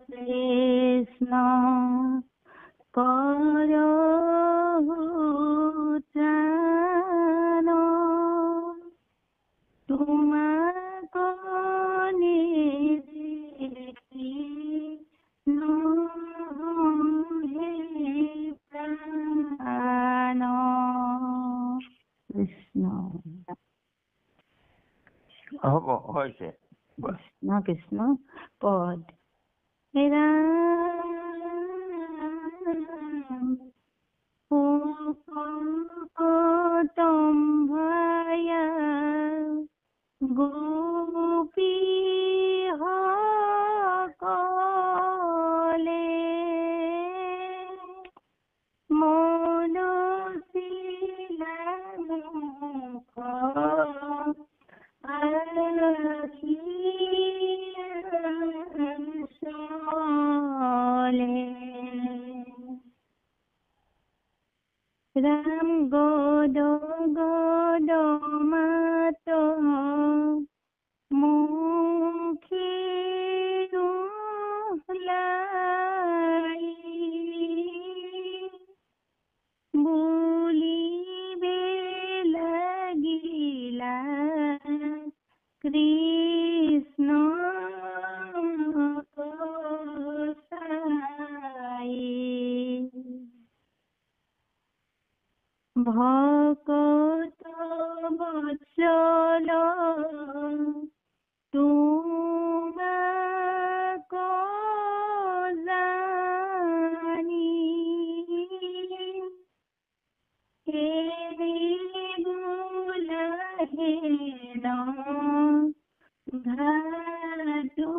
কৃষ্ণ করহু ত্রাণ, তোমাক নির্দেশি হে প্রাণ। কৃষ্ণ হ'ব হৈছে। কৃষ্ণ কৃষ্ণ পদ রাম কটম্ভয়া গোপী সকলে মনশীলা মুখ রাম গদ গদ মাত মুখে লাই বলিবে লাগিলা কৃষ্ণ গোসাই। ভকত বৎসল তোমাক জানি, হেন ঘাটু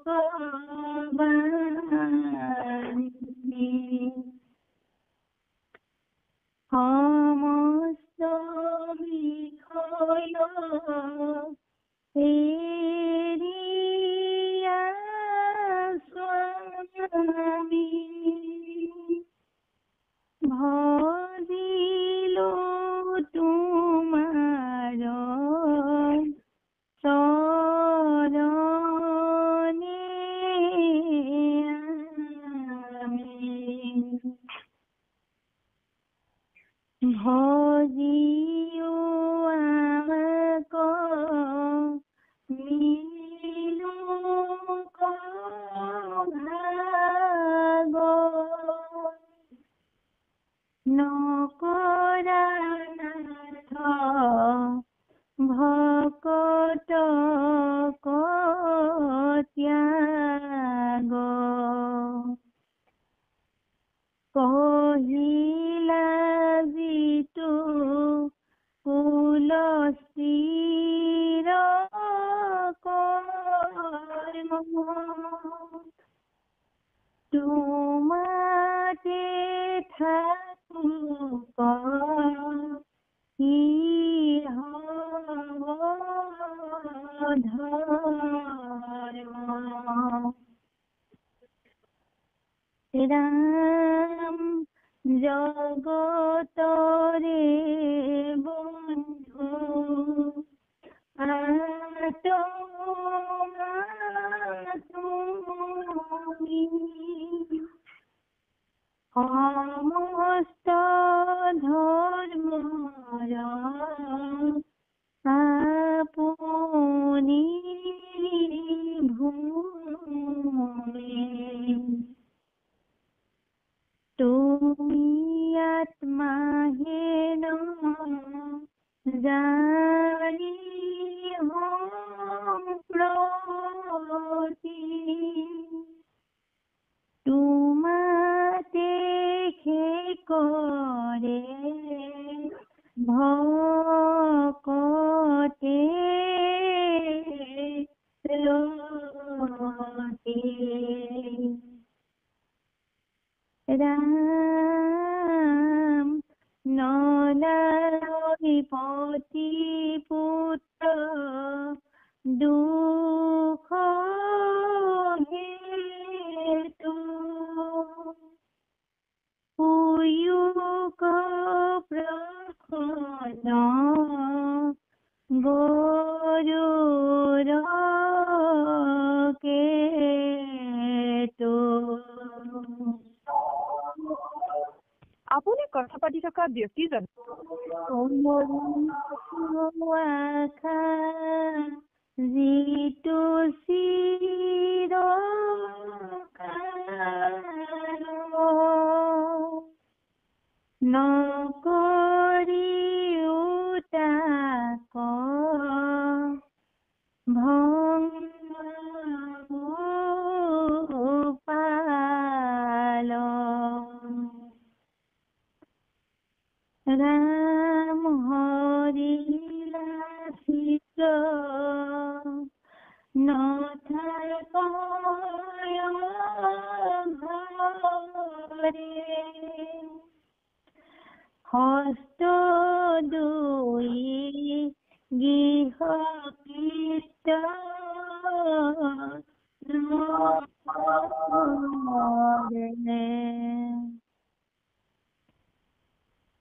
কবানি। সমস্ত বিষয় এরিয়া স্বামী, ভজিলো তোমার চরণে আমি। ভজিও আমাক মিলু ভাগ, নকৰা নাথ ভকত ত্যাগ। কহিলা যিটো কুলচিৰ কৰ্ম, তোমাতে থাকুক কি হব ধৰ্ম। রাম জগতরে বন্ধু আত্মা তুমি, সমস্ত ধর্মর আপনি ভূমি। তুমি আত্মা হেন জানি প্রতি, তোমাতে করে ভকতে রতি। রাম নলাধিপতি পুত্র দুঃখ হেতু, পুয়ুক প্রখন গরুর কেতু আপুনি কথা পাতি থকা ব্যক্তিজন আশা যিটো চিৰকালৰ নকৰিও তাক ভংগোপাল ৰাম হৰিলা চিত্ৰ নথায় ঘৰে হস্ত দুই গৃহ কীৰ্ত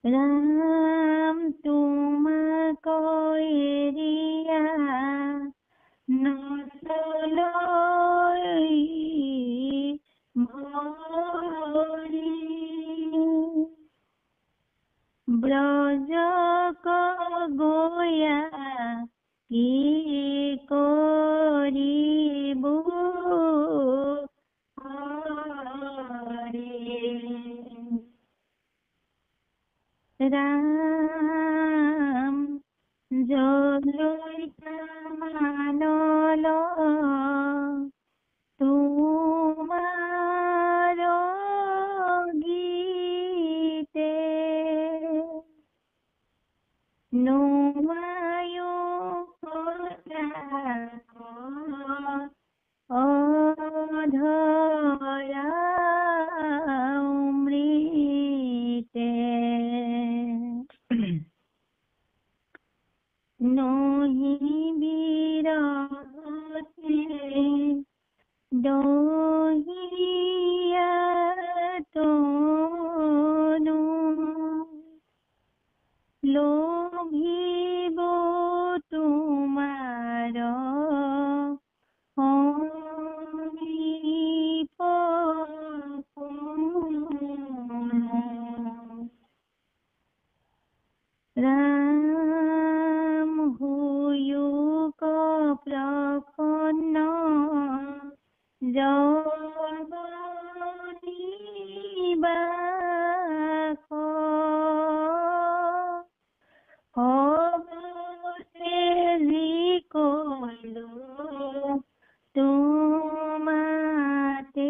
ৰাম তোমাক এৰিয়া নচলৈ ভৰি ব্ৰজ গয়া কি কৰিব ৰাম জলৈ মানল তোমাৰ গীতে নোমায়ো অধৰা অমৃতে নহি বিৰহতে দহিয়া তনু লোভিব তোমাৰ সমীপ ৰাম হুয়ুক প্ৰসন্ন জগনিবাস হবতে যিকলো তোমাতে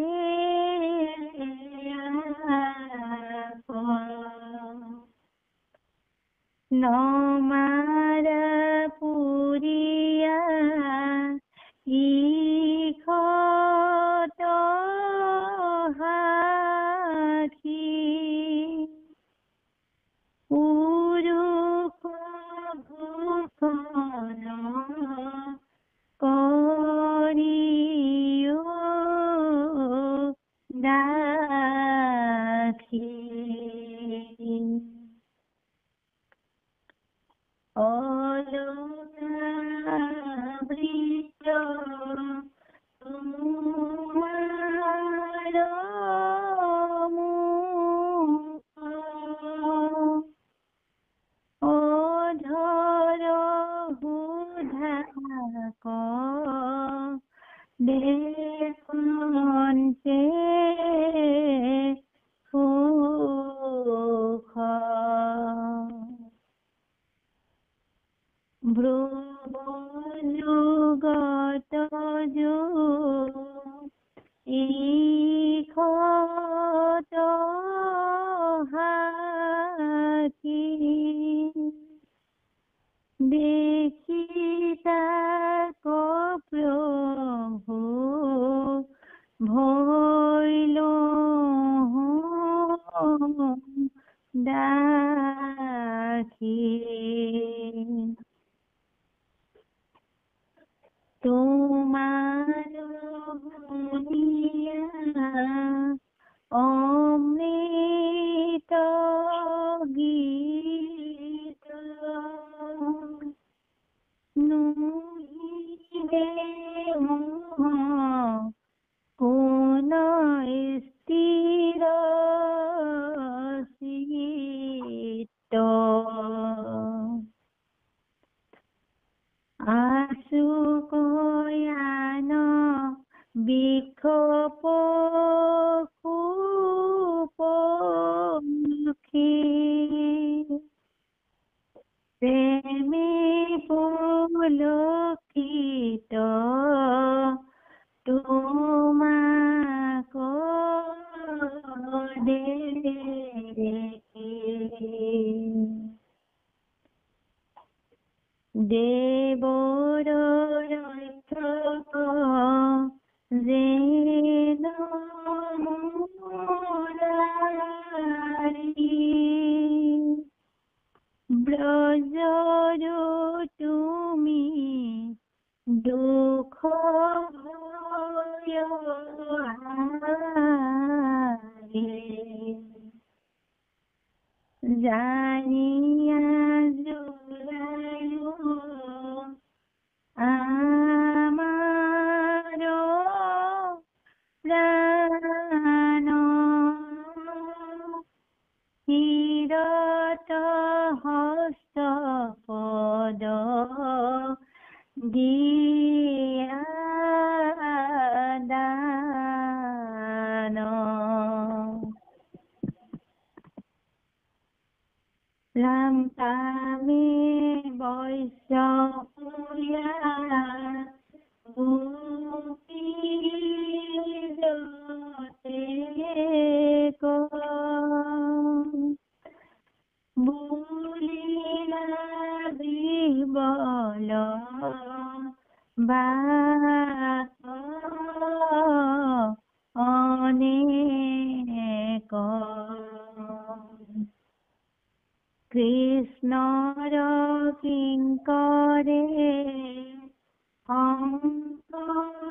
নমাৰা পুৰিয়া ইখত হাখি পুৰুষ ভূষণ কৰিও দাখি অলকাবৃত তোমাৰ মুখ অধৰ সুধাক দেখন্তে সুখ ব্ৰহ্মযুগত ইখত হাখি দেখি তাক প্ৰভু ভৈল দাখি তোমাৰ শুনিয়া অমৃত গীত নুহিলে মোহ বিক্ষোপখী প্ৰেমে পুলকিত তোমাক দেখি দেৱৰ ৰক্ষক যেন মুৰাৰী ব্ৰজৰো তুমি দুখ জানিয়া জোৰালো আমাৰ প্ৰাণ শিৰত হস্ত পদ দিয়া দান ৰাম কামে বৈশ্যপুয়া গোপীজতে বুলিলা বিবল অনেক কৃষ্ণৰ কিংকৰে অন্তৰে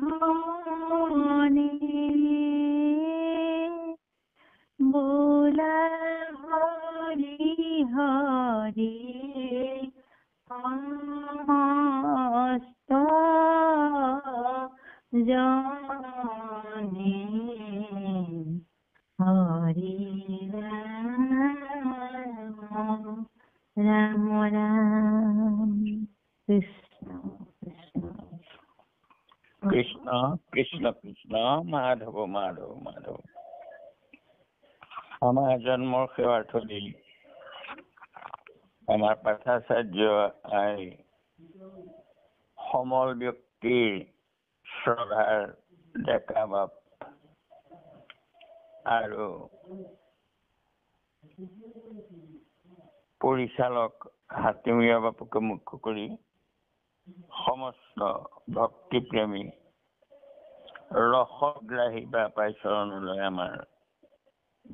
মনে বোলা হৰি হৰি সমস্ত জনে হৰি ৰাম ৰাম ৰাম কৃষ্ণ কৃষ্ণ কৃষ্ণ কৃষ্ণ কৃষ্ণ মাধৱ মাধৱ মাধৱ আমাৰ জন্মৰ সেৱাৰ্থ দি আমাৰ পাঠাচাৰ্য আই সমল ব্যক্তিৰ শ্ৰদ্ধাৰ ডেকা বাপ আৰু পৰিচালক হাতীমূৰীয়া বাপুকে মুখ্য কৰি সমস্ত ভক্তিপ্ৰেমী ৰসগ্ৰাহী বা পাইচৰণলৈ আমাৰ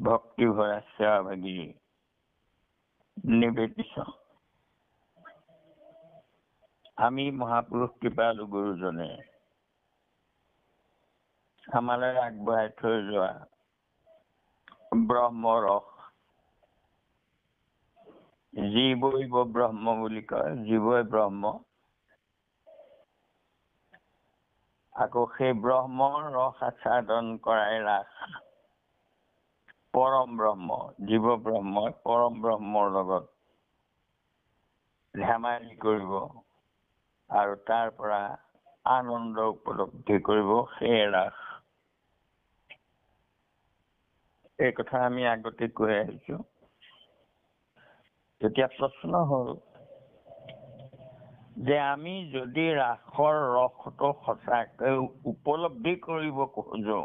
ভক্তি ভৰা সেৱা ভাগি নিবেদিত আমি মহাপুৰুষ কৃপালু গুৰুজনে আমালৈ আগবঢ়াই থৈ যোৱা ব্ৰহ্মৰস জীৱই ব্ৰহ্ম বুলি কয় জীৱই ব্ৰহ্ম আকৌ সেই ব্ৰহ্মৰ ৰস আস্বাদন কৰাই ৰাস পৰম ব্ৰহ্ম জীৱ ব্ৰহ্মই পৰম ব্ৰহ্মৰ লগত ধেমালি কৰিব আৰু তাৰ পৰা আনন্দ উপলব্ধি কৰিব সেই ৰাস এই কথা আমি আগতে কৈ আহিছো এতিয়া প্ৰশ্ন হ'ল যে আমি যদি ৰাসৰ ৰসটো সঁচাকৈ উপলব্ধি কৰিব খোজো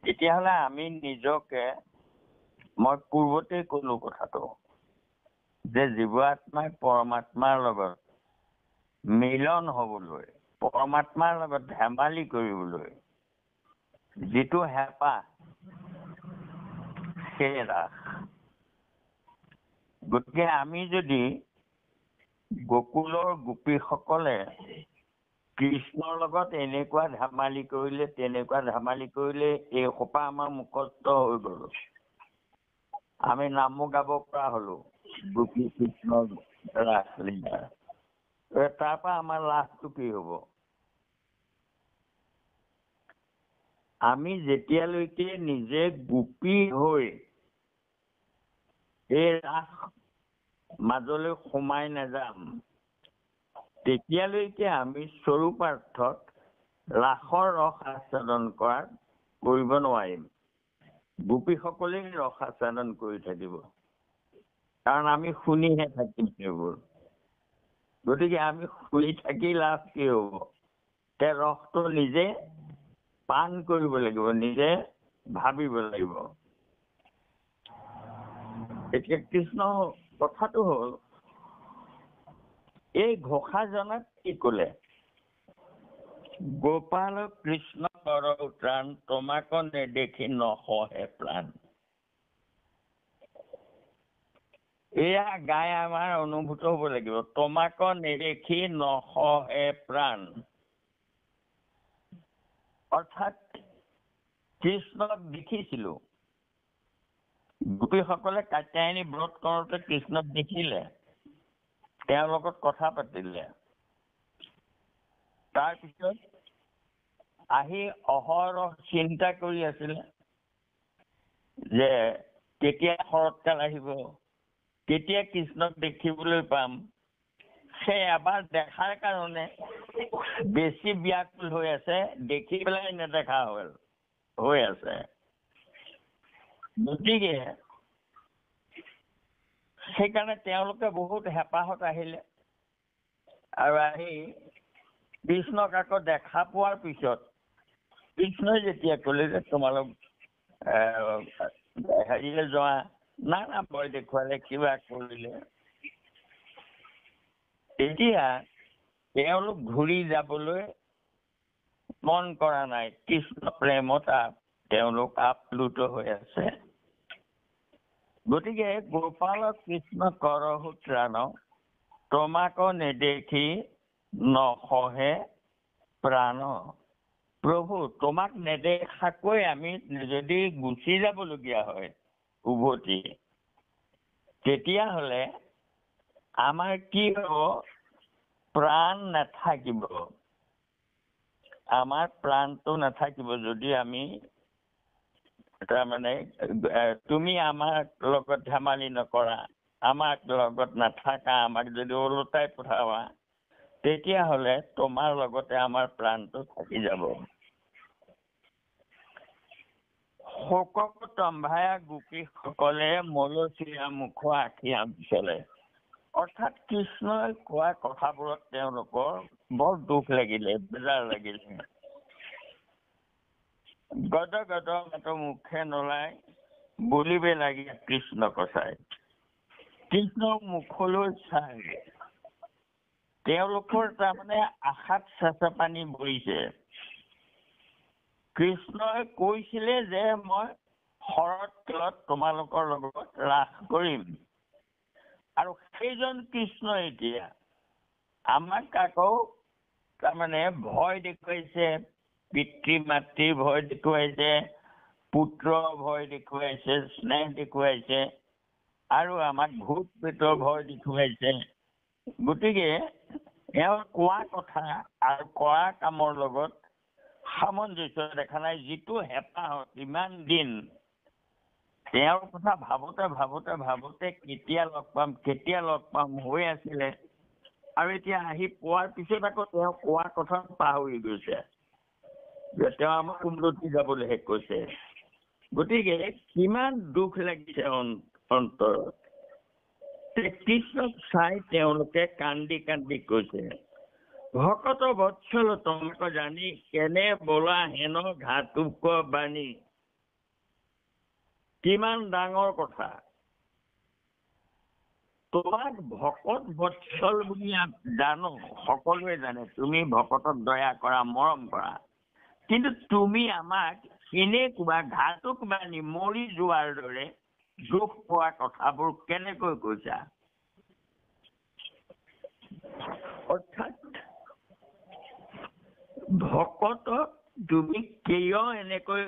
তেতিয়াহ'লে আমি নিজকে মই পূৰ্বতে ক'লো কথাটো যে জীৱ আত্মাই পৰমাত্মাৰ লগত মিলন হ'বলৈ পৰমাত্মাৰ লগত ধেমালি কৰিবলৈ যিটো হেঁপাহ সেই ৰাস গতিকে আমি যদি গোকুলৰ গোপীসকলে কৃষ্ণৰ লগত এনেকুৱা ধেমালি কৰিলে তেনেকুৱা ধেমালি কৰিলে এই সোপা আমাৰ মুখস্থ হৈ গ'ল আমি নামো গাব পৰা হলো গোপী কৃষ্ণৰ ৰাসলীলা তাৰ পৰা আমাৰ লাভটো কি হ'ব আমি যেতিয়ালৈকে নিজে গোপী হৈ এই ৰাস মাজলৈ সোমাই নাযাম তেতিয়ালৈকে আমি স্বৰূপাৰ্থত ৰাসৰ ৰস আস্বাদন কৰিব নোৱাৰিম। গোপীসকলেই ৰস আস্বাদন কৰি থাকিব, কাৰণ আমি শুনিহে থাকিম সেইবোৰ। গতিকে আমি শুনি থাকি লাভ কি হ'ব? তে ৰসটো নিজে পান কৰিব লাগিব, নিজে ভাবিব লাগিব। এতিয়া কৃষ্ণ কথাটো হ'ল, এই ঘোষাজনক কি ক'লে? গোপাল কৃষ্ণ কৰ উত্ৰাণ, তোমাক নেদেখি নসহে প্ৰাণ। এয়া গাই আমাৰ অনুভূত হ'ব লাগিব। তোমাক নেদেখি নসহে প্ৰাণ, অৰ্থাৎ কৃষ্ণক দেখিছিলো। গোপীসকলে কাত্যায়নী ব্ৰত কৰোঁতে কৃষ্ণক দেখিলে, তেওঁৰ লগত কথা পাতিলে। তাৰপিছত আহি অহৰহ চিন্তা কৰি আছিলে যে কেতিয়া শৰৎকাল আহিব, কেতিয়া কৃষ্ণক দেখিবলৈ পাম। সেই এবাৰ দেখাৰ কাৰণে বেছি ব্যাকুল হৈ আছে, দেখি পেলাই নেদেখা হৈ আছে। গতিকে সেইকাৰণে তেওঁলোকে বহুত হেঁপাহত আহিলে, আৰু আহি কৃষ্ণক আকৌ দেখা পোৱাৰ পিছত কৃষ্ণই যেতিয়া ক'লে যে তোমালোক হেৰিলৈ যোৱা, নানা ভয় দেখুৱালে, কিবা কৰিলে, তেতিয়া তেওঁলোক ঘূৰি যাবলৈ মন কৰা নাই। কৃষ্ণ প্ৰেমত তেওঁলোক আপ্লুত হৈ আছে। গতিকে গোপাল কৃষ্ণ কৰহু ত্ৰাণ, তোমাক নেদেখি নসহে প্ৰাণ। প্ৰভু, তোমাক নেদেখাকৈ আমি যদি গুচি যাবলগীয়া হয় উভতি, তেতিয়াহ'লে আমাৰ কি হ'ব? প্ৰাণ নাথাকিব। আমাৰ প্ৰাণটো নাথাকিব যদি আমি তাৰমানে তুমি আমাৰ লগত ধেমালি নকৰা, আমাৰ লগত নাথাকা, আমাক যদি ওলোটাই পঠাবা, তেতিয়াহ'লে তোমাৰ লগতে আমাৰ প্ৰাণটো থাকি যাব। শোকক তম্ভায়া গোপীসকলে মলচিয়া মুখ আখি আঁচলে। অৰ্থাৎ কৃষ্ণই কোৱা কথাবোৰত তেওঁলোকৰ বৰ দুখ লাগিলে, বেজাৰ লাগিলে। গদ গদ মাতো মুখে নোলাই, বুলিবে লাগে কৃষ্ণ কচাই। কৃষ্ণৰ মুখলৈ চাই তেওঁলোকৰ তাৰমানে আশাত চেঁচা পানী বহিছে। কৃষ্ণই কৈছিলে যে মই শৰৎকালত তোমালোকৰ লগত ৰাস কৰিম, আৰু সেইজন কৃষ্ণ এতিয়া আমাক আকৌ তাৰমানে ভয় দেখুৱাইছে, পিতৃ মাতৃ ভয় দেখুৱাইছে, পুত্ৰ ভয় দেখুৱাইছে, স্নেহ দেখুৱাইছে, আৰু আমাক ভূত প্ৰেতৰ ভয় দেখুৱাইছে। গতিকে এওঁৰ কোৱা কথা আৰু কৰা কামৰ লগত সামঞ্জস্য দেখা নাই। যিটো হেঁপাহত ইমান দিন তেওঁৰ কথা ভাবোতে ভাবোতে ভাবোতে কেতিয়া লগ পাম হৈ আছিলে, আৰু এতিয়া আহি পোৱাৰ পিছত আকৌ তেওঁ কোৱা কথা পাহৰি গৈছে যে তেওঁ আমাক উন্নতি যাবলৈহে কৈছে। গতিকে কিমান দুখ লাগিছে অন্তৰত। কৃষ্ণক চাই তেওঁলোকে কান্দি কান্দি কৈছে, ভকত বৎসল তোমাক জানি, কেনে বোলা হেন ঘাটুক বাণী। কিমান ডাঙৰ কথা। তোমাক ভকত বৎসল বুলি জানো, সকলোৱে জানে তুমি ভকতক দয়া কৰা, মৰম কৰা, কিন্তু তুমি আমাক এনেকুৱা ঘাটুক বাণী, মৰি যোৱাৰ দৰে দুখ পোৱা কথাবোৰ কেনেকৈ কৈছা? অৰ্থাৎ ভকতক তুমি কিয় এনেকৈ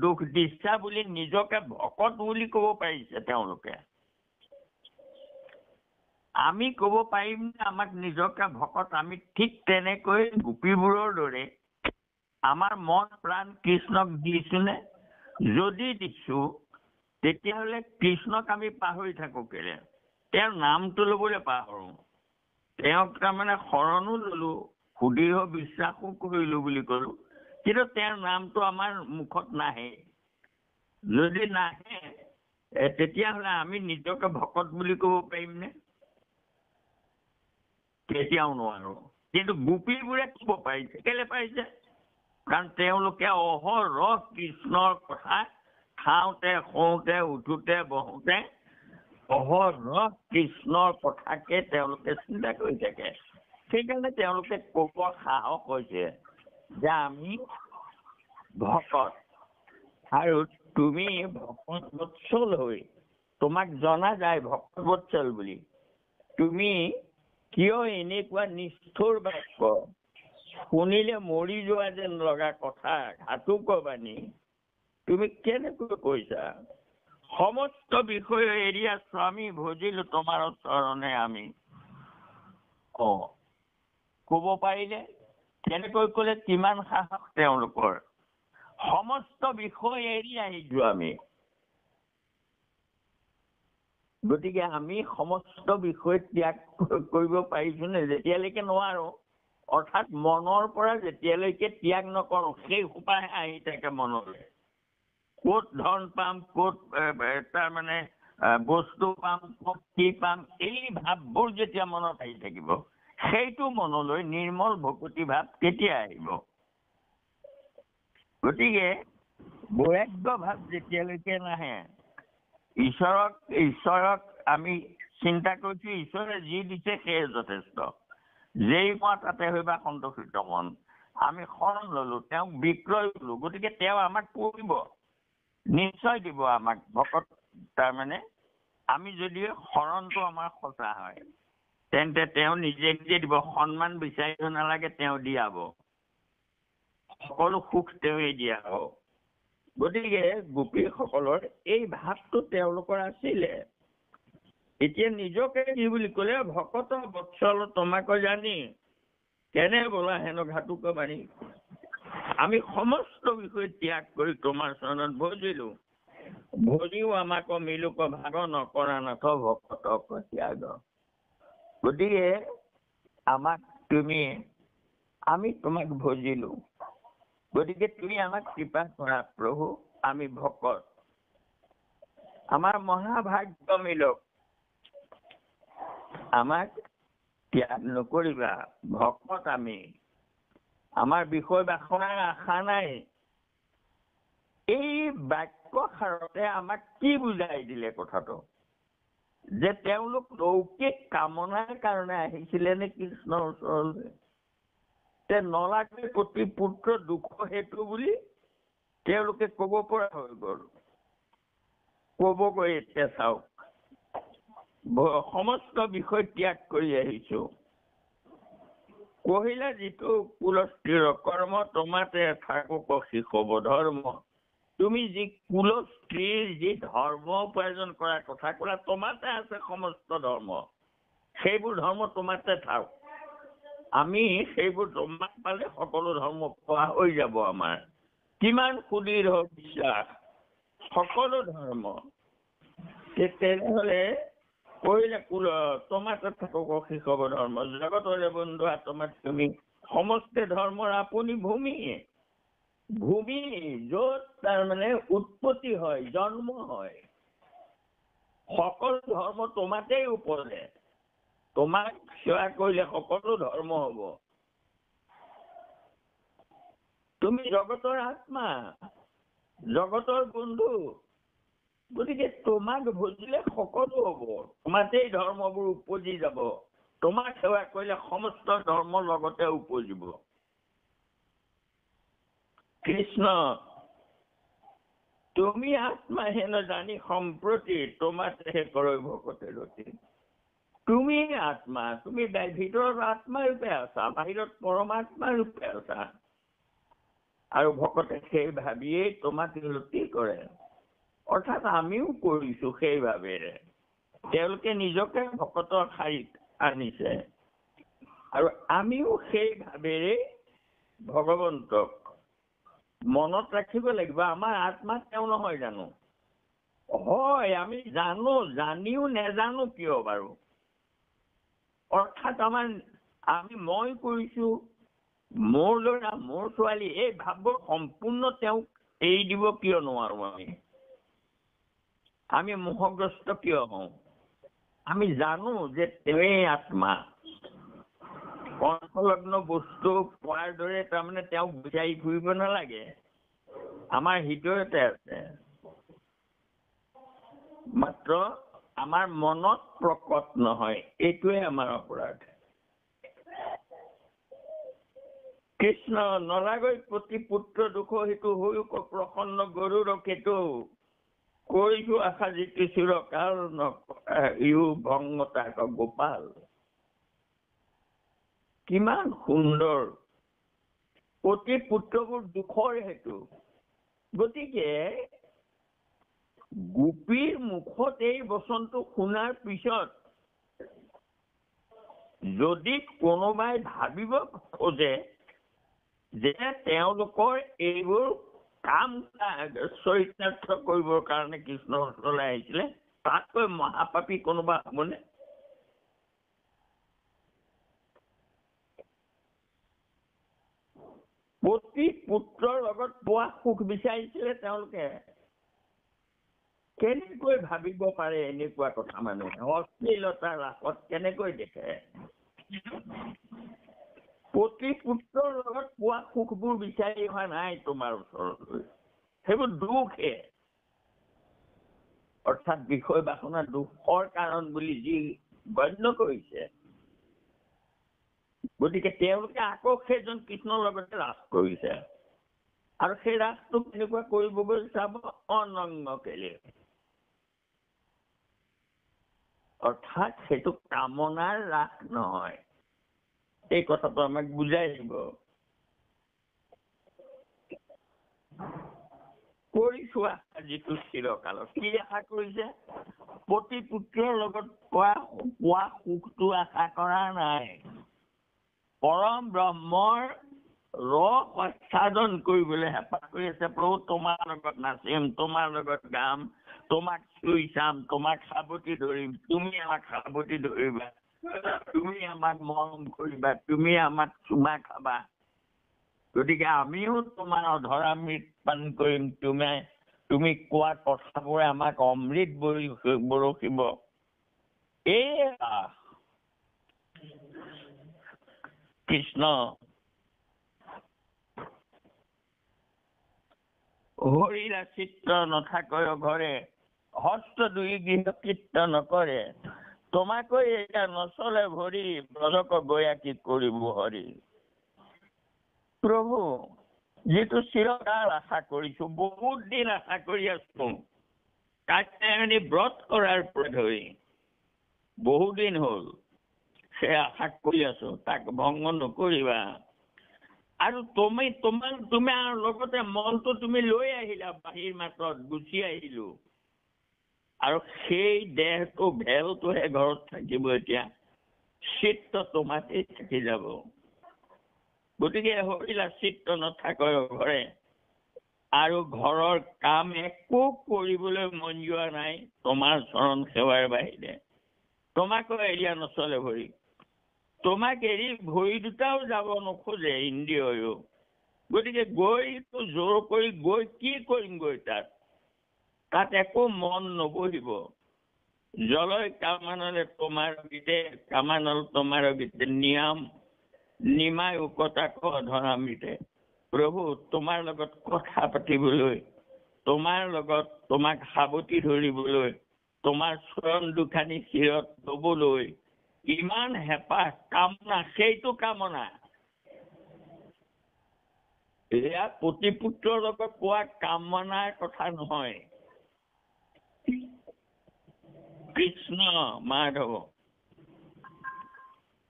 দুখ দিছা বুলি নিজকে ভকত বুলি ক'ব পাৰিছে তেওঁলোকে। আমি ক'ব পাৰিম নে আমাক নিজকে ভকত? আমি ঠিক তেনেকৈ গোপীবোৰৰ দৰে আমাৰ মন প্ৰাণ কৃষ্ণক দিছোনে? যদি দিছো, তেতিয়াহ'লে কৃষ্ণক আমি পাহৰি থাকো কেলে? তেওঁৰ নামটো ল'বলৈ পাহৰো। তেওঁক তাৰমানে শৰণো ললো, সুদৃঢ় বিশ্বাসো কৰিলো বুলি কলো, কিন্তু তেওঁৰ নামটো আমাৰ মুখত নাহে। যদি নাহে তেতিয়াহ'লে আমি নিজকে ভকত বুলি ক'ব পাৰিমনে? কেতিয়াও নোৱাৰো। কিন্তু গোপীবোৰে ক'ব পাৰিছে। কেলে পাৰিছে? কাৰণ তেওঁলোকে অহৰহ কৃষ্ণৰ কথা খাওঁতে, শুওঁতে, উঠোতে, বহোতে অহৰহ কৃষ্ণৰ কথাকে তেওঁলোকে চিন্তা কৰি থাকে। সেইকাৰণে তেওঁলোকে ক'ব সাহস হৈছে যে আমি ভকত, আৰু তুমি ভকত বৎসল হৈ, তোমাক জনা যায় ভকত বৎসল বুলি। তুমি কিয় এনেকুৱা নিষ্ঠুৰ বাক্য, শুনিলে মৰি যোৱা যেন লগা কথা, ঘাটুক বাণী তুমি কেনেকৈ কৈছা? সমস্ত বিষয় এৰিয়া স্বামী ভজিলো তোমাৰ চৰণে আমি। ক'ব পাৰিলে? কেনেকৈ ক'লে? কিমান সাহস তেওঁলোকৰ! সমস্ত বিষয় এৰি আহিছো আমি। গতিকে আমি সমস্ত বিষয় ত্যাগ কৰিব পাৰিছো নে? যেতিয়ালৈকে নোৱাৰো, অৰ্থাৎ মনৰ পৰা যেতিয়ালৈকে ত্যাগ নকৰো, সেই সোপাহে আহি থাকে মনলৈ। ক'ত ধন পাম, ক'ত তাৰমানে বস্তু পাম, ক'ত কি পাম, এই ভাৱবোৰ যেতিয়া মনত আহি থাকিব, সেইটো মনলৈ নিৰ্মল ভকতি ভাৱ কেতিয়া আহিব? গতিকে বৈৰাগ্য ভাৱ যেতিয়ালৈকে নাহে, ঈশ্বৰক আমি চিন্তা কৰিছো, ঈশ্বৰে যি দিছে সেয়ে যথেষ্ট। যেই কোৱা তাতে হইবা সন্তোষিত মন। আমি শৰণ ললো, তেওঁক বিক্ৰয় ললো, গতিকে তেওঁ আমাক কৰিব, নিশ্চয় দিব আমাক ভকত। তাৰমানে আমি যদি শৰণটো আমাৰ সঁচা হয়, তেন্তে তেওঁ নিজে নিজে দিব। সন্মান বিচাৰিব নালাগে, তেওঁ দিয়াব। সকলো সুখ তেওঁই দিয়া হ'ব। গতিকে গোপীসকলৰ এই ভাৱটো তেওঁলোকৰ আছিলে। এতিয়া নিজকে কি বুলি ক'লে? ভকত বৎসল তোমাক জানি, কেনে বোলা হেনো ঘাটুক বাণী। আমি সমস্ত বিষয় ত্যাগ কৰি তোমাৰ চৰণত ভজিলো, ভজিও আমাক মিলোক ভাগ নকৰা নাথ ভকতক ত্যাগ। গতিকে আমি তোমাক ভজিলো, গতিকে তুমি আমাক কৃপা কৰা প্ৰভু। আমি ভকত, আমাৰ মহাভাগ্য মিলক, আমাক ত্যাগ নকৰিবা। ভকত আমি, আমাৰ বিষয় বাসনাৰ আশা নাই। এই বাক্যষাৰতে আমাক কি বুজাই দিলে কথাটো? যে তেওঁলোক লৌকিক কামনাৰ কাৰণে আহিছিলে নে কৃষ্ণৰ ওচৰলৈ? নলাগৈ প্ৰতি পুত্ৰ দুখ হেতু বুলি তেওঁলোকে ক'ব পৰা হৈ গ'ল। ক'বগৈ এতিয়া চাওক, সমস্ত বিষয় ত্যাগ কৰি আহিছো। কহিলা যিটো কুলস্থিৰ কৰ্ম, তোমাতে থাকক শিশব ধৰ্ম। তুমি যি কুলস্থিৰ যি ধৰ্ম উপাৰ্জন কৰাৰ কথা ক'লা, তোমাতে আছে সমস্ত ধৰ্ম। সেইবোৰ ধৰ্ম তোমাতে থাকক। আমি সেইবোৰ তোমাক পালে সকলো ধৰ্ম পোৱা হৈ যাব আমাৰ। কিমান সুদৃঢ় বিশ্বাস! সকলো ধৰ্ম। তেনেহ'লে কহিলে তোমাতে থাকক শিশব ধৰ্ম, জগতৰে বন্ধু তোমাক তুমি সমস্ত ধৰ্মৰ আপুনি ভূমি। ভূমি য'ত তাৰমানে উৎপত্তি হয়, জন্ম হয়। সকলো ধৰ্ম তোমাতেই উপজে। তোমাক সেৱা কৰিলে সকলো ধৰ্ম হ'ব। তুমি জগতৰ আত্মা, জগতৰ বন্ধু। গতিকে তোমাক ভজিলে সকলো হ'ব। তোমাতেই ধৰ্মবোৰ উপজি যাব। তোমাক সেৱা কৰিলে সমস্ত ধৰ্মৰ লগতে উপজিব। কৃষ্ণ, তুমি আত্মা হেন জানি সম্প্ৰতি, তোমাতে কৰৈ ভকতে ৰতি। তুমি আত্মা, তুমি ভিতৰত আত্মা ৰূপে আছা, বাহিৰত পৰমাত্মা ৰূপে আছা। আৰু ভকতে সেই ভাবিয়েই তোমাক ৰতি কৰে। অৰ্থাৎ আমিও কৰিছো সেই ভাৱেৰে। তেওঁলোকে নিজকে ভকতৰ শাৰীত আনিছে, আৰু আমিও সেই ভাৱেৰে ভগৱন্তক মনত ৰাখিব লাগিব। আমাৰ আত্মা তেওঁ নহয় জানো? হয়, আমি জানো, জানিও নেজানো কিয় বাৰু? অৰ্থাৎ আমি মই কৰিছো, মোৰ ল'ৰা মোৰ ছোৱালী, এই ভাৱবোৰ সম্পূৰ্ণ তেওঁক এৰি দিব কিয় নোৱাৰো? আমি মোহগ্ৰস্ত কিয় হওঁ? আমি জানো যে তেওঁৱেই আত্মা। কণ্ঠলগ্ন বস্তু পোৱাৰ দৰে তাৰমানে তেওঁক বিচাৰি ফুৰিব নালাগে, আমাৰ হৃদয়তে আছে। মাত্ৰ আমাৰ মনত প্ৰকট নহয়, এইটোৱে আমাৰ অপৰাধ। কৃষ্ণ নলাগৈ প্ৰতি পুত্ৰ দুখ সেইটো হৈ প্ৰসন্ন গৰুৰ কেতু কৰিছো আশা যিটো চিৰকাল ইউ ভংগতা গোপাল। কিমান সুন্দৰ! প্ৰতি পুত্ৰবোৰ দুখৰ হেতু। গতিকে গোপীৰ মুখত এই বচনটো শুনাৰ পিছত যদি কোনোবাই ভাবিব খোজে যে তেওঁলোকৰ এইবোৰ কাম চৰিতাৰ্থ কৰিবৰ কাৰণে কৃষ্ণৰ ওচৰলৈ আহিছিলে, তাতকৈ মহাপাপী কোনোবা হ'বনে? প্ৰতি পুত্ৰৰ লগত পোৱা সুখ বিচাৰিছিলে তেওঁলোকে। কেনেকৈ ভাবিব পাৰে এনেকুৱা কথা? মানুহে অশ্লীলতাৰ ৰাসত কেনেকৈ দেখে? প্ৰতি পুত্ৰৰ লগত পোৱা সুখবোৰ বিচাৰি অহা নাই তোমাৰ ওচৰলৈ, সেইবোৰ দুখহে। অৰ্থাৎ বিষয় বাসনা দুখৰ কাৰণ বুলি যি গণ্য কৰিছে, গতিকে তেওঁলোকে আকৌ সেইজন কৃষ্ণৰ লগতে ৰাস কৰিছে। আৰু সেই ৰাসটো কেনেকুৱা কৰিবগৈ চাব, অনংগ কেলে। অৰ্থাৎ সেইটো কামনাৰ ৰাস নহয়। এই কথাটো আমাক বুজাই দিব। কৰিছো আশা যিটো চিৰকালত। কি আশা কৰিছে? প্ৰতি পুত্ৰৰ লগত পোৱা সুখটো আশা কৰা নাই, পৰম ব্ৰহ্মৰ ৰস আস্বাদন কৰিবলৈ হেঁপাহ কৰি আছে। প্ৰভু তোমাৰ লগত নাচিম, তোমাৰ লগত গাম, তোমাক চুই চাম, তোমাক সাৱটি ধৰিম, তুমি আমাক সাৱটি ধৰিবা, তুমি আমাক মৰম কৰিবা, তুমি আমাক চুমা খাবা। গতিকে আমিও তোমাৰ অধৰামৃত পান কৰিম, তুমি কোৱা কথাবোৰে আমাক অমৃত বৰষিব। এয়া কৃষ্ণ। হৰিলা চিত্ত নথাকৈ ঘৰে, হস্ত দুই গৃহ কীৰ্ত নকৰে, তোমাকৈ এয়া নচলে ভৰি, ব্ৰজক গয়া কি কৰিব হৰি। প্ৰভু, যিটো চিৰকাল আশা কৰিছো, বহুত দিন আশা কৰি আছো, কাত্যায়নী ব্ৰত কৰাৰ পৰা ধৰি বহুদিন হ'ল সেই আশা কৰি আছো, তাক ভংগ নকৰিবা। আৰু তুমি লগতে মনটো তুমি লৈ আহিলা, বাহিৰ মাতত গুচি আহিলো। আৰু সেই দেহটো ভেলটোহে ঘৰত থাকিব। এতিয়া চিত্ত তোমাতেই থাকি যাব। গতিকে হৰিলা চিত্ত নথাকৈ ঘৰে, আৰু ঘৰৰ কাম একো কৰিবলৈ মন যোৱা নাই তোমাৰ চৰণ সেৱাৰ বাহিৰে। তোমাকো এৰিয়া নচলে ভৰি। তোমাক এৰি ভৰি দুটাও যাব নোখোজে ইন্দ্ৰিয়ও। গতিকে গৈতো জোৰ কৰি গৈ কি কৰিম? গৈ তাত একো মন নবহিব। জলয় কামানলে তোমাৰ গীতে, কামানল তোমাৰ গীতে, নিয়াম নিমাই উকতাক অধৰামৃতে। প্ৰভু, তোমাৰ লগত কথা পাতিবলৈ, তোমাৰ লগত তোমাক সাৱটি ধৰিবলৈ, তোমাৰ চৰণ দুখানি শিৰত লবলৈ ইমান হেঁপাহ, কামনা, সেইটো কামনা। এয়া প্ৰতিপুত্ৰৰ লগত পোৱা কামনাৰ কথা নহয়। কৃষ্ণ মাধৱ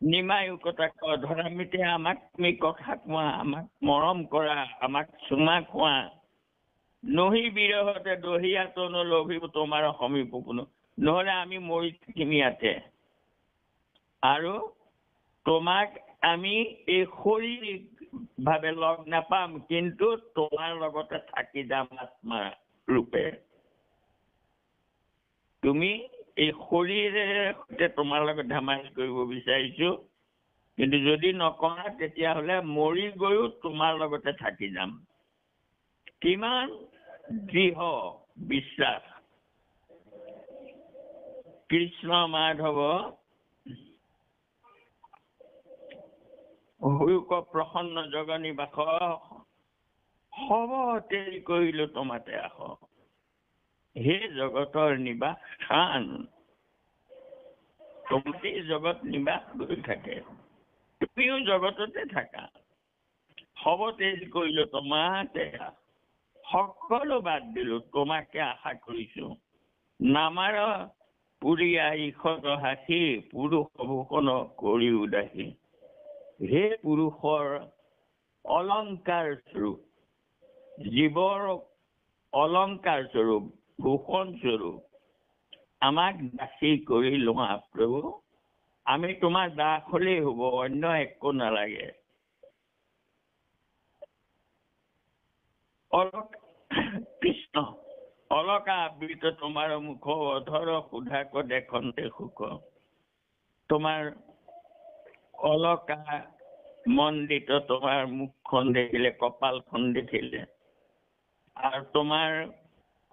নিমায়ুকতা অধৰামৃতে আমাক তুমি কথা কোৱা, আমাক মৰম কৰা, আমাক চুমা খোৱা। নহি বিৰহতে দহিয়াতো নলভিব তোমাৰ সমীপ কোনো, নহলে আমি মৰি থাকিম ইয়াতে। আৰু তোমাক আমি এই শৰীৰিক ভাৱে লগ নাপাম, কিন্তু তোমাৰ লগতে থাকি যাম আত্মা ৰূপে। তুমি এই শৰীৰেৰে সৈতে তোমাৰ লগত ধেমালি কৰিব বিচাৰিছো, কিন্তু যদি নকৰা তেতিয়াহ'লে মৰি গৈও তোমাৰ লগতে থাকি যাম। কিমান দৃঢ় বিশ্বাস। কৃষ্ণ মাধৱ হুক প্ৰসন্ন জগনিবাস, সব তেৰি কৰিলো তোমাতে আস। হে জগতৰ নিবাস স্থান, তোমাতেই জগত নিবাস কৰি থাকে, তুমিও জগততে থাকা। সব তেৰি কৰিলো তোমাতে, সকলো বাদ দিলো তোমাকে আশা কৰিছো। নামাৰ পুৰিয়া ঈশত হাসি, পুৰুষ ভূষণ কৰি উদাসী। হে পুৰুষৰ অলংকাৰ স্বৰূপ, জীৱৰ অলংকাৰ স্বৰূপ, ভূষণ স্বৰূপ, আমাক দাসী কৰি লোৱা প্ৰভু। আমি তোমাৰ দাস হলেই হব, অন্য একো নালাগে। কৃষ্ণ অলকা আবৃত তোমাৰ মুখ, অধৰ সুধাক দেখন্তে সুখ। তোমাৰ অলকা মণ্ডিত তোমাৰ মুখখন দেখিলে, কপালখন দেখিলে, আৰু তোমাৰ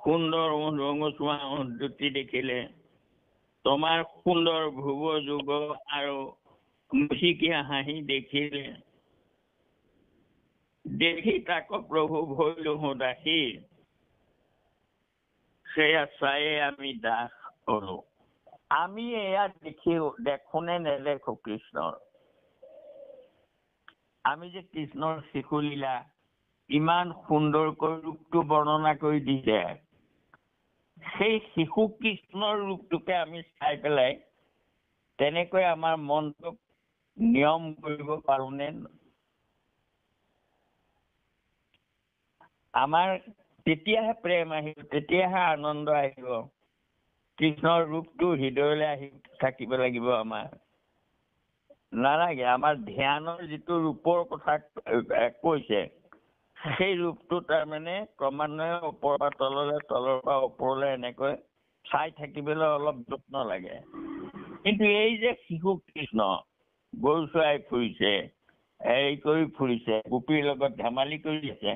সুন্দৰ ৰঙচুৱা জুতি দেখিলে, তোমাৰ সুন্দৰ ভুৱ যুগ আৰু মুচিকীয়া হাঁহি দেখিলে, দেখি তাক প্ৰভু ভৈলো দাসী। সেয়া চায়ে আমি দাস হলো। আমি এয়া দেখোনে নেদেখো কৃষ্ণৰ। আমি যে কৃষ্ণৰ শিশুলীলা ইমান সুন্দৰকৈ ৰূপটো বৰ্ণনা কৰি দিছে, সেই শিশু কৃষ্ণৰ ৰূপটোকে আমি চাই পেলাই তেনেকৈ আমাৰ মনটোক নিয়ম কৰিব পাৰোনে? আমাৰ তেতিয়াহে প্ৰেম আহিব, তেতিয়াহে আনন্দ আহিব। কৃষ্ণৰ ৰূপটো হৃদয়লৈ আহি থাকিব লাগিব আমাৰ। নালাগে, আমাৰ ধ্যানৰ যিটো ৰূপৰ কথা কৈছে, সেই ৰূপটো তাৰমানে ক্ৰমান্বয়ে ওপৰৰ পৰা তললৈ, তলৰ পৰা ওপৰলৈ এনেকৈ চাই থাকিবলৈ অলপ যত্ন লাগে। কিন্তু এই যে শিশু কৃষ্ণ গৰু চৰাই ফুৰিছে, হেৰি কৰি ফুৰিছে, গোপীৰ লগত ধেমালি কৰি আছে,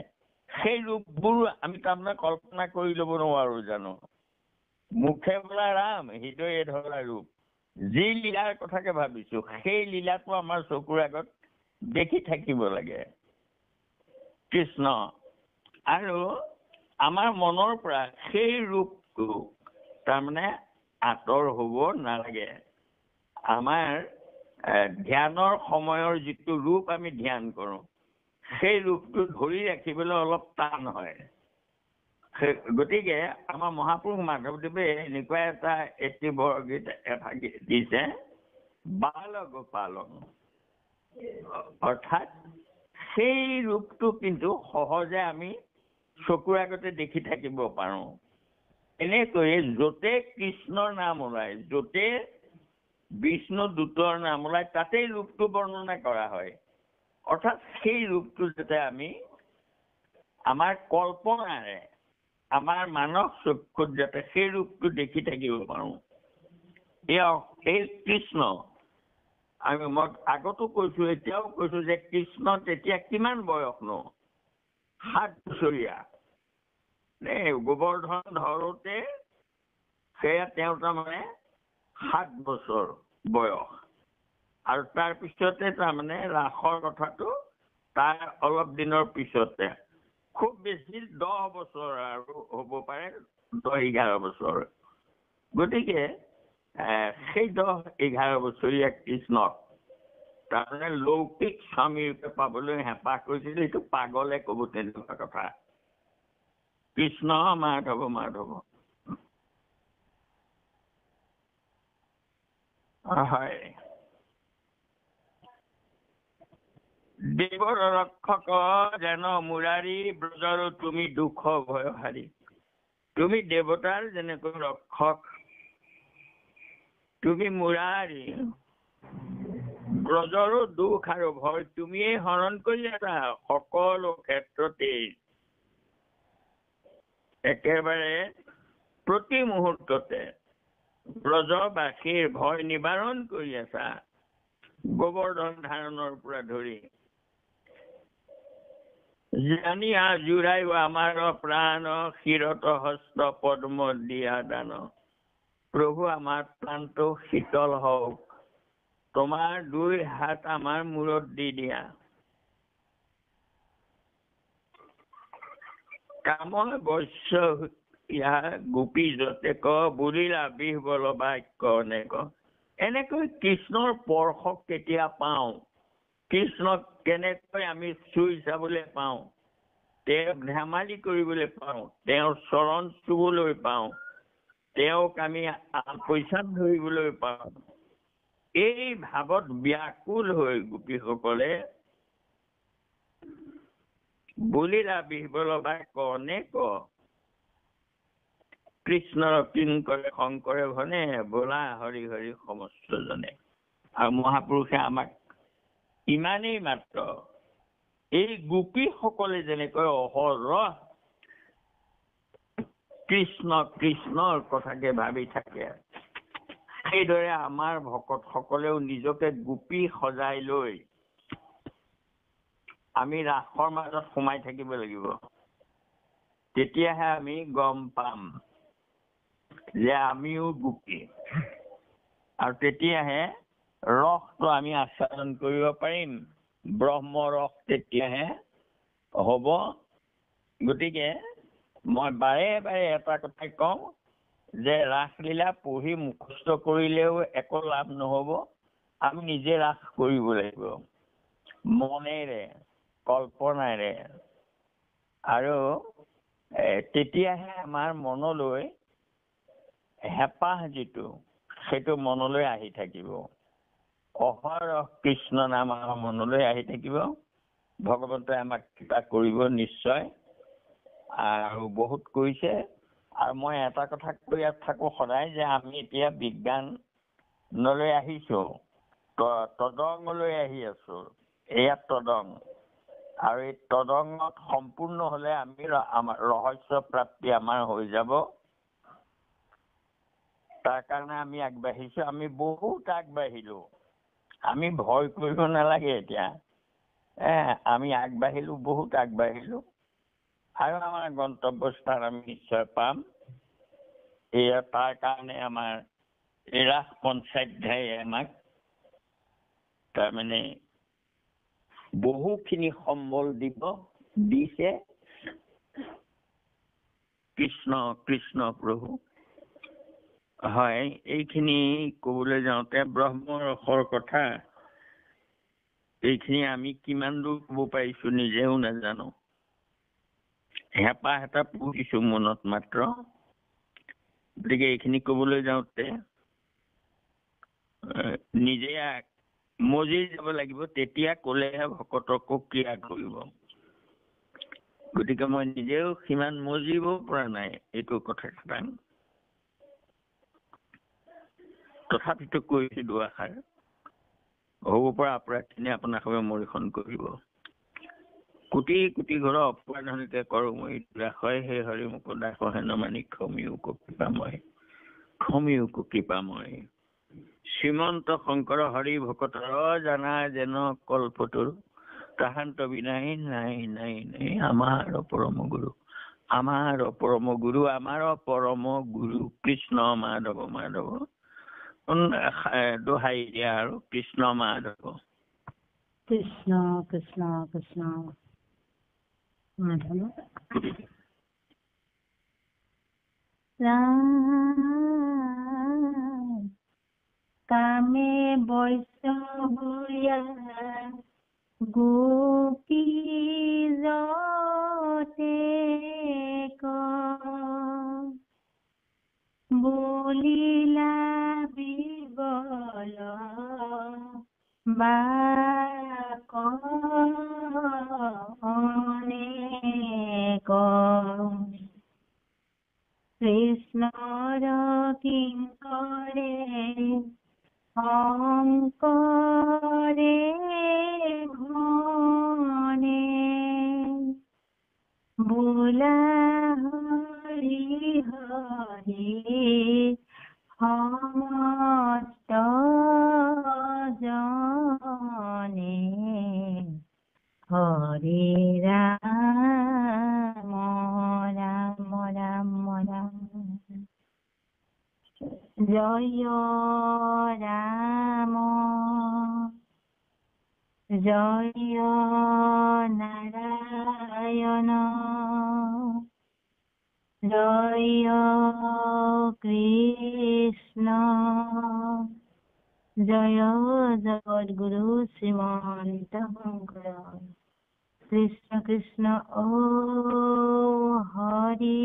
সেই ৰূপবোৰ আমি তাৰমানে কল্পনা কৰি ল'ব নোৱাৰো জানো? মুখে বোলা ৰাম, হৃদয়ে ধৰা ৰূপ। যি লীলাৰ কথাকে ভাবিছো, সেই লীলাটো আমাৰ চকুৰ আগত দেখি থাকিব লাগে কৃষ্ণ। আৰু আমাৰ মনৰ পৰা সেই ৰূপটো তাৰমানে আঁতৰ হ'ব নালাগে। আমাৰ ধ্যানৰ সময়ৰ যিটো ৰূপ আমি ধ্যান কৰো, সেই ৰূপটো ধৰি ৰাখিবলৈ অলপ টান হয়। গতিকে আমাৰ মহাপুৰুষ মাধৱদেৱে এনেকুৱা এটা এটি বৰগীত দিছে, বাল গোপালন। অৰ্থাৎ সেই ৰূপটো কিন্তু সহজে আমি চকুৰ আগতে দেখি থাকিব পাৰো। এনেকৈ য'তে কৃষ্ণৰ নাম ওলায়, য'তে বিষ্ণু দূতৰ নাম ওলায়, তাতেই ৰূপটো বৰ্ণনা কৰা হয়। অৰ্থাৎ সেই ৰূপটো যাতে আমি আমাৰ কল্পনাৰে, আমাৰ মানস চক্ষুত যাতে সেই ৰূপটো দেখি থাকিব পাৰো। এই কৃষ্ণ, মই আগতো কৈছো, এতিয়াও কৈছো যে কৃষ্ণ তেতিয়া কিমান বয়সনো? 7 বছৰীয়া। গোবৰ্ধন ধৰোতে সেয়া তেওঁ তাৰমানে 7 বছৰ বয়স। আৰু তাৰপিছতে তাৰমানে ৰাসৰ কথাটো তাৰ অলপ দিনৰ পিছতে, খুব বেছি 10 বছৰ আৰু হ'ব পাৰে, 10-11 বছৰ। গতিকে সেই 10-11 বছৰীয়া কৃষ্ণক তাৰমানে লৌকিক স্বামীৰূপে পাবলৈ হেঁপাহ কৰিছিল। এইটো পাগলে ক'ব তেনেকুৱা কথা। কৃষ্ণ মাধৱ মাধৱ। হয়, দেৱৰ ৰক্ষক যেন মুৰাৰী, ব্ৰজৰ তুমি দুখ ভয়হাৰী। তুমি দেৱতাৰ যেনেকৈ ৰক্ষক, তুমি মুৰাৰী, ব্ৰজৰো দুখ আৰু ভয় তুমিয়ে হৰণ কৰি আছা সকলো ক্ষেত্ৰতেই। একেবাৰে প্ৰতি মুহূৰ্ততে ব্ৰজবাসীৰ ভয় নিবাৰণ কৰি আছা গোবৰ্ধন ধাৰণৰ পৰা ধৰি জানি জুৰাইও আমাৰ প্ৰাণ শিৰত হস্ত পদ্ম দিয়া দান প্ৰভু আমাৰ প্ৰাণটো শীতল হওক তোমাৰ 2 হাত আমাৰ মূৰত দি দিয়া কাময় বৈশ্য ইয়াৰ গোপী যতেক বুলিলা বিহবল বাক্য অনেক এনেকৈ কৃষ্ণৰ স্পৰ্শ কেতিয়া পাওঁ কৃষ্ণক কেনেকৈ আমি চুই চাবলৈ পাওঁ তেওঁক ধেমালি কৰিবলৈ পাওঁ তেওঁৰ চৰণ চুবলৈ পাওঁ তেওঁক আমি পইচাত ধৰিবলৈ পাওঁ এই ভাৱত ব্যাকুল হৈ গোপীসকলে বুলিলা বিহবল বাক্য অনেক কৃষ্ণৰ কিংকৰে শংকৰে ভনে বোলা হৰি হৰি সমস্ত জনে আৰু মহাপুৰুষে আমাক ইমানেই মাত্ৰ এই গোপীসকলে যেনেকৈ অহৰহ কৃষ্ণ কৃষ্ণৰ কথাকে ভাবি থাকে সেইদৰে আমাৰ ভকতসকলেও নিজকে গোপী সজাই লৈ আমি ৰাসৰ মাজত সোমাই থাকিব লাগিব তেতিয়াহে আমি গম পাম যে আমিও গোপী আৰু তেতিয়াহে ৰসটো আমি আস্বাদন কৰিব পাৰিম ব্ৰহ্ম ৰস তেতিয়াহে হ'ব গতিকে মই বাৰে বাৰে এটা কথাই কওঁ যে ৰাসলীলা পঢ়ি মুখস্থ কৰিলেও একো লাভ নহ'ব আমি নিজে ৰাস কৰিব লাগিব মনেৰে কল্পনাৰে আৰু তেতিয়াহে আমাৰ মনলৈ হেঁপাহ যিটো সেইটো মনলৈ আহি থাকিব অহৰহ কৃষ্ণ নাম আমাৰ মনলৈ আহি থাকিব ভগৱন্তই আমাক কৃপা কৰিব নিশ্চয় আৰু বহুত কৰিছে আৰু মই এটা কথা কৈ ইয়াত থাকো সদায় যে আমি এতিয়া বিজ্ঞানলৈ আহিছো তদংলৈ আহি আছো এয়া তদং আৰু এই তদংত সম্পূৰ্ণ হলে আমি আমাৰ ৰহস্য প্ৰাপ্তি আমাৰ হৈ যাব তাৰ কাৰণে আমি আগবাঢ়িছো আমি বহুত আগবাঢ়িলো আমি ভয় কৰিব নালাগে এতিয়া আমি আগবাঢ়িলো বহুত আগবাঢ়িলো আৰু আমাৰ গন্তব্যস্থান আমি নিশ্চয় পাম এয়া তাৰ কাৰণে আমাৰ এই ৰাস পঞ্চাধ্যায়ে আমাক তাৰমানে বহুখিনি সম্বল দিছে কৃষ্ণ কৃষ্ণ প্ৰভু হয় এইখিনি ক'বলৈ যাওঁতে ব্ৰহ্মৰসৰ কথা এইখিনি আমি কিমান দূৰ ক'ব পাৰিছো নিজেও নাজানো হেঁপাহ এটা পুহিছো মনত মাত্ৰ গতিকে এইখিনি ক'বলৈ যাওঁতে নিজে মজি যাব লাগিব তেতিয়া ক'লেহে ভকতকো ক্ৰিয়া কৰিব গতিকে মই নিজেও সিমান মজিব পৰা নাই এইটো কথা খাটাং তথাপিতো কৈছো দুআষাৰ হ'ব পৰা অপৰাধখিনি আপোনাক মৰিখন কৰিব কোটি কোটি ঘৰৰ অপৰাধনকে কৰো মই ৰাখয় হে হৰি মোক দাসহে নমানি ক্ষমিও কৃপাময় শ্ৰীমন্ত শংকৰ হৰি ভকতৰ জানা যেন কল্পটোৰ তাহান্ত বিনাই নাই নাই নাই আমাৰ পৰম গুৰু আমাৰ পৰম গুৰু কৃষ্ণ মাধৱ মাধৱ দোহাই দিয়া আৰু কৃষ্ণ মাধৱ কৃষ্ণ কৃষ্ণ কৃষ্ণ মাধৱ ৰাম কামে বৈষ্ণৱয়া গোপী যতে বুলিলা বিবল বাক অনেক কৃষ্ণৰ কিংকৰে শংকৰে ঘনে বোলা হৰি হৰি সমস্ত জনে হরে রাম রাম রাম রাম জয় রাম জয় নারায়ণ জয় কৃষ্ণ জয় জগদ্গুরু শ্রীমন্ত শঙ্কর কৃষ্ণ কৃষ্ণ ও হরে